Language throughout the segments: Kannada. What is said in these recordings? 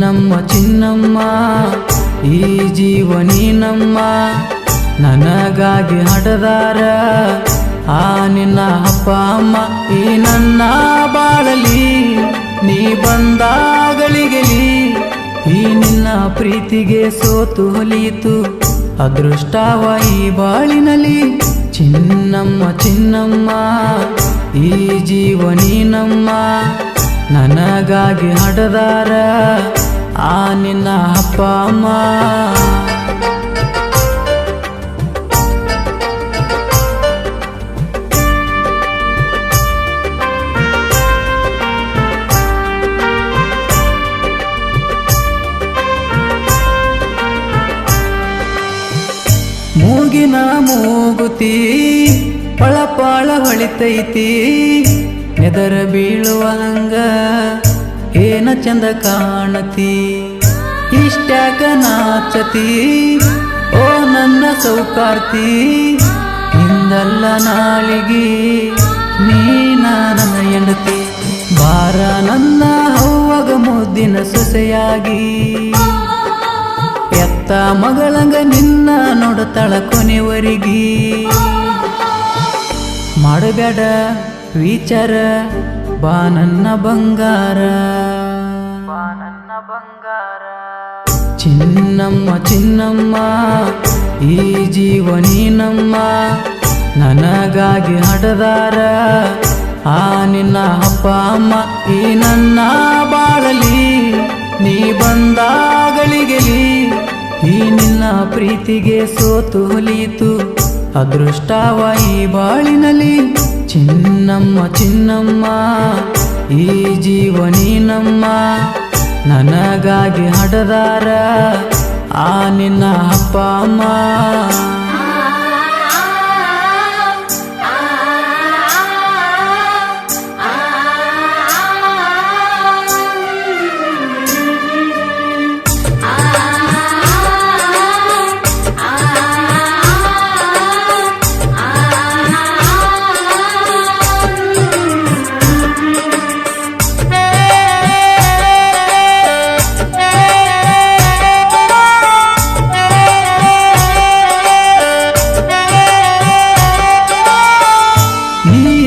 ಚಿನ್ನಮ್ಮ ಚಿನ್ನಮ್ಮ ಈ ಜೀವ ನೀನಮ್ಮ ನನಗಾಗಿ ಹಡದಾರ ಆ ನಿನ್ನ ಅಪ್ಪ ಅಮ್ಮ ಈ ನನ್ನ ಬಾಳಲಿ ನೀ ಬಂದಾಗಳಿಗೆಲಿ ಈ ನಿನ್ನ ಪ್ರೀತಿಗೆ ಸೋತು ಹೊಲಿಯಿತು ಅದೃಷ್ಟವ ಈ ಬಾಳಿನಲ್ಲಿ ಚಿನ್ನಮ್ಮ ಚಿನ್ನಮ್ಮ ಈ ಜೀವ ನೀನಮ್ಮ ನನಗಾಗಿ ಹಡದಾರ ಆ ನಿನ್ನ ಅಪ್ಪ ಅಮ್ಮ ಮೂಗಿನ ಮೂಗುತಿ ಪಳಪಾಳ ಹೊಳಿತೈತಿ ನೆದರ ಬೀಳುವ ಹಂಗ ಏನ ಚಂದ ಕಾಣತಿ ಇಷ್ಟ್ಯಾಕ ನಾಚತಿ ಓ ನನ್ನ ಸೌಕಾರ್ತಿ ಇಂದಲ್ಲ ನಾಳಿಗೆ ನೀನ ನನ್ನ ಹೆಂಡತಿ ಬಾರ ನನ್ನ ಹವ್ವಗ ಮುದ್ದಿನ ಸೊಸೆಯಾಗಿ ಎತ್ತ ಮಗಳಂಗ ನಿನ್ನ ನೋಡತಳ ಕೊನೆವರಿಗಿ ಮಾಡಬೇಡ ವಿಚಾರ ಬಾ ನನ್ನ ಬಂಗಾರ ಚಿನ್ನಮ್ಮ ಚಿನ್ನಮ್ಮ ಈ ಜೀವ ನೀನಮ್ಮ ನನಗಾಗಿ ಹಡದಾರ ಆ ನಿನ್ನ ಅಪ್ಪ ಅಮ್ಮ ಈ ನನ್ನ ಬಾಳಲಿ ನೀ ಬಂದಾಗಳಿಗೆಲಿ ಈ ನಿನ್ನ ಪ್ರೀತಿಗೆ ಸೋತು ಹೊಲಿಯಿತು ಅದೃಷ್ಟವ ಈ ಬಾಳಿನಲ್ಲಿ ಚಿನ್ನಮ್ಮ ಚಿನ್ನಮ್ಮ ಈ ಜೀವ ನೀನಮ್ಮ ನನಗಾಗಿ ಹಡದಾರ ಆ ನಿನ್ನ ಅಪ್ಪ ಅಮ್ಮ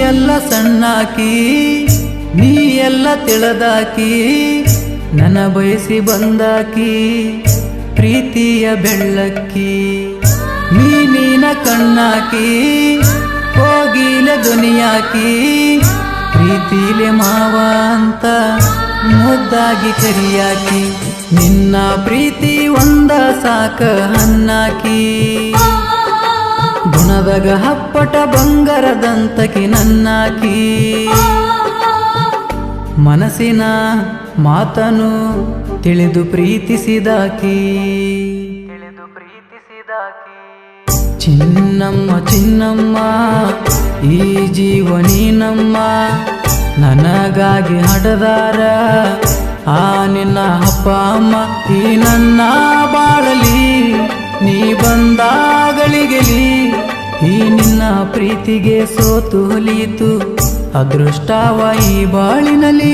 ಎಲ್ಲ ಸಣ್ಣಾಕಿ ನೀ ಎಲ್ಲ ತಿಳಿದಾಕಿ ನನ್ನ ಬಯಸಿ ಬಂದಾಕಿ ಪ್ರೀತಿಯ ಬೆಳ್ಳಕ್ಕಿ ನೀನ ಕಣ್ಣಾಕಿ ಹೋಗಿಲೆ ಧ್ವನಿಯಾಕಿ ಪ್ರೀತಿಲೆ ಮಾವ ಅಂತ ಮುದ್ದಾಗಿ ಕರಿಯಾಕಿ ನಿನ್ನ ಪ್ರೀತಿ ಒಂದ ಸಾಕ ಹನ್ನಾಕಿ ಗುಣದಾಗ ಹಪ್ಪಟ ಬಂಗಾರದಂತಕಿ ನನ್ನಾಕಿ ಮನಸ್ಸಿನ ಮಾತನು ತಿಳಿದು ಪ್ರೀತಿಸಿದಾಕಿ ಚಿನ್ನಮ್ಮ ಚಿನ್ನಮ್ಮ ಈ ಜೀವ ನೀನಮ್ಮ ನನಗಾಗಿ ಹಡದಾರ ಆ ನಿನ್ನ ಅಪ್ಪ ಅಮ್ಮ ಈ ನನ್ನ ಬಾಳಲಿ ನೀ ಬಂದಾಗಳಿಗೆಲಿ ಈ ನಿನ್ನ ಪ್ರೀತಿಗೆ ಸೋತು ಹೊಲಿಯಿತು ಅದೃಷ್ಟವ ಈ ಬಾಳಿನಲ್ಲಿ